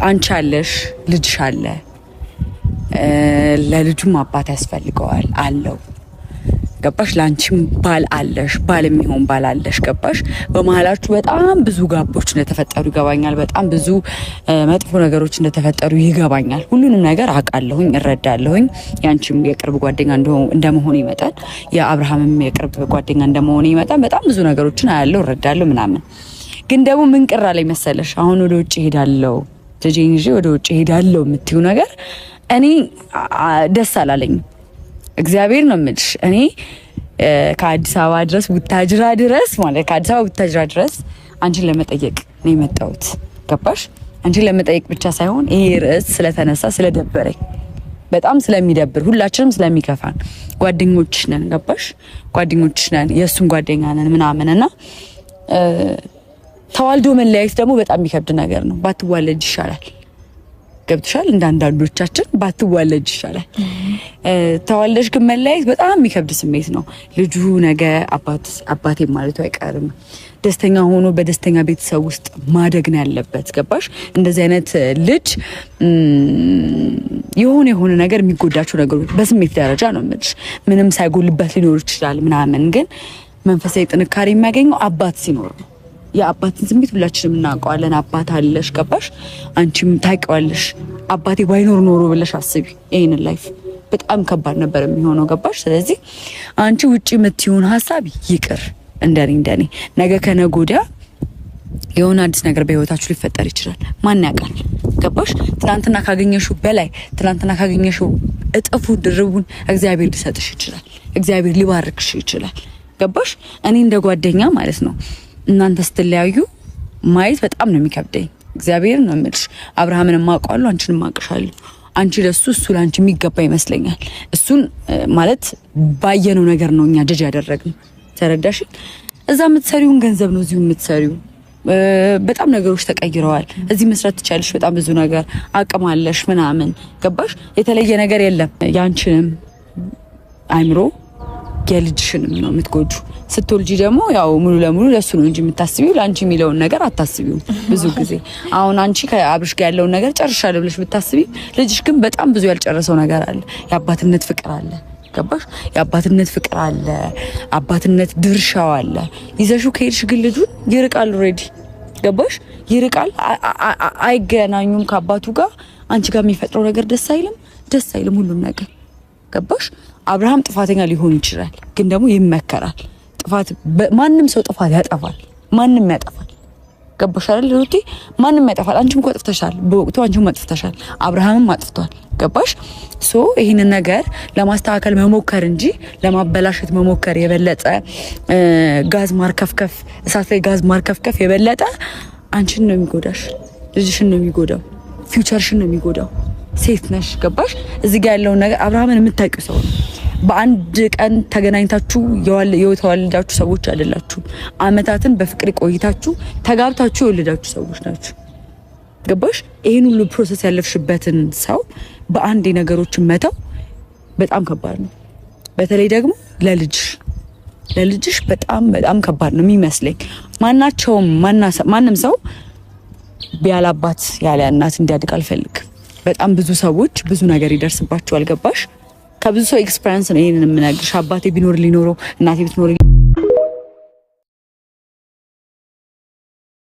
አንቺ አለሽ ልጅሽ አለ ለልጁም አባት ያስፈልገዋል አለው ገባሽ ላንቺም ባል አለሽ ባል የሚሆን ባል አለሽ ገባሽ በመሃላችሁ በጣም ብዙ ጋቦች እንደተፈጠሩ ይገባኛል በጣም ብዙ መጥፎ ነገሮች እንደተፈጠሩ ይገባኛል ሁሉንም ነገር አቃለሁኝ እረዳለሁኝ ያንቺም የቅርብ ጓደኛ እንደመሆን ይመጣል የአብርሃምም የቅርብ ጓደኛ እንደመሆን ይመጣል በጣም ብዙ ነገሮችን አያለው እረዳለሁ ምናምን ግን ደግሞ ምን ቅራ ላይ መሰለሽ አሁን ወደ ውጭ ሄዳለው ልጄን ይዤ ወደ ውጭ ሄዳለው የምትዩ ነገር እኔ ደስ አላለኝ እግዚአብሔር ነው የምልሽ እኔ ከአዲስ አበባ ድረስ ቡታጅራ ድረስ ማለት ከአዲስ አበባ ቡታጅራ ድረስ አንቺን ለመጠየቅ ነው የመጣሁት ገባሽ አንቺን ለመጠየቅ ብቻ ሳይሆን ይሄ ርዕስ ስለተነሳ ስለደበረኝ በጣም ስለሚደብር ሁላችንም ስለሚከፋን ጓደኞችሽ ነን ገባሽ ጓደኞችሽ ነን የሱን ጓደኛ ነን ምናምንና ተዋልዶ መለያየት ደግሞ በጣም የሚከብድ ነገር ነው ባትዋለጅ ይሻላል ገብተሻል እንዳንዳንዶቻችን ባትዋለጅ ይሻላል ተዋልደሽ ግን መለያየት በጣም የሚከብድ ስሜት ነው ልጁ ነገ አባቴ ማለቱ አይቀርም ደስተኛ ሆኖ በደስተኛ ቤተሰብ ውስጥ ማደግ ነው ያለበት ገባሽ እንደዚህ አይነት ልጅ የሆነ ነገር የሚጎዳቸው ነገሮች በስሜት ደረጃ ነው የምልሽ ምንም ሳይጎልበት ሊኖር ይችላል ምናምን ግን መንፈሳዊ ጥንካሬ የሚያገኘው አባት ሲኖር ነው የአባትን ስሜት ሁላችንም እናውቀዋለን አባት አለሽ ገባሽ አንቺም ታውቂዋለሽ አባቴ ባይኖር ኖሮ ብለሽ አስቢ ይሄን ላይፍ በጣም ከባድ ነበር የሚሆነው ገባሽ ስለዚህ አንቺ ውጪ የምትይውን ሐሳብ ይቅር እንደኔ ነገ ከነጎዲያ የሆነ አዲስ ነገር በህይወታችሁ ሊፈጠር ይችላል ማን ያውቃል ገባሽ ትናንትና ካገኘሽው በላይ ትናንትና ካገኘሽው እጥፉ ድርቡን እግዚአብሔር ሊሰጥሽ ይችላል እግዚአብሔር ሊባርክሽ ይችላል ገባሽ እኔ እንደ ጓደኛ ማለት ነው እናንተ ስትለያዩ ማየት በጣም ነው የሚከብደኝ እግዚአብሔር ነው የምልሽ አብርሃምን ማውቀዋለሁ አንቺን ማውቀሻለሁ አንቺ ለሱ እሱ ላንቺ የሚገባ ይመስለኛል እሱን ማለት ባየነው ነገር ነው እኛ ጀጅ ያደረግን ተረዳሽ እዛ የምትሰሪውን ገንዘብ ነው እዚሁ የምትሰሪው በጣም ነገሮች ተቀይረዋል እዚህ መስራት ትቻለሽ በጣም ብዙ ነገር አቅማለሽ ምናምን ገባሽ የተለየ ነገር የለም ያንቺንም አይምሮ የልጅሽንም ነው የምትጎጁ ስትወልጂ ደግሞ ያው ሙሉ ለሙሉ ለሱ ነው እንጂ የምታስቢው ላንቺ የሚለውን ነገር አታስቢው ብዙ ጊዜ አሁን አንቺ ከአብርሽ ጋር ያለውን ነገር ጨርሻለሁ ብለሽ ብታስቢ ልጅሽ ግን በጣም ብዙ ያልጨረሰው ነገር አለ የአባትነት ፍቅር አለ ገባሽ የአባትነት ፍቅር አለ አባትነት ድርሻው አለ ይዘሽው ከሄድሽ ግን ልጁን ይርቃል ኦሬዲ ገባሽ ይርቃል አይገናኙም ከአባቱ ጋር አንቺ ጋር የሚፈጥረው ነገር ደስ አይልም ሁሉም ነገር ገባሽ አብርሃም ጥፋተኛ ሊሆን ይችላል ግን ደግሞ ይመከራል ጥፋት ማንንም ሰው ጥፋት ያጠፋል ማንንም ያጠፋል ገባሽ አይደል ሩቲ ማንንም ያጠፋል አንቺም እኮ አጥፍተሻል በወቅቱ አንቺም አጥፍተሻል አብርሃምም አጥፍቷል ገባሽ ሶ ይሄንን ነገር ለማስተካከል መሞከር እንጂ ለማበላሸት መሞከር የበለጠ ጋዝ ማርከፍከፍ እሳት ላይ ጋዝ ማርከፍከፍ የበለጠ አንቺን ነው የሚጎዳሽ ልጅሽን ነው የሚጎዳው ፊውቸርሽን ነው የሚጎዳው ሴት ነሽ ገባሽ እዚህ ጋር ያለው ነገር አብርሃምን የምታውቂው ሰው ነው በአንድ ቀን ተገናኝታችሁ የተዋለዳችሁ ሰዎች አይደላችሁ አመታትን በፍቅር ቆይታችሁ ተጋብታችሁ የወለዳችሁ ሰዎች ናችሁ ገባሽ ይሄን ሁሉ ፕሮሰስ ያለፍሽበትን ሰው በአንድ ነገሮችን መተው በጣም ከባድ ነው በተለይ ደግሞ ለልጅሽ በጣም ከባድ ነው የሚመስለኝ ማንም ሰው ቢያላባት ያለ እናት እንዲያድግ አልፈልግም በጣም ብዙ ሰዎች ብዙ ነገር ይደርስባቸዋል ገባሽ ከብዙ ሰው ኤክስፒሪየንስ ነው ይሄንን የምነግርሽ አባቴ ቢኖር ሊኖረው እናቴ ብትኖር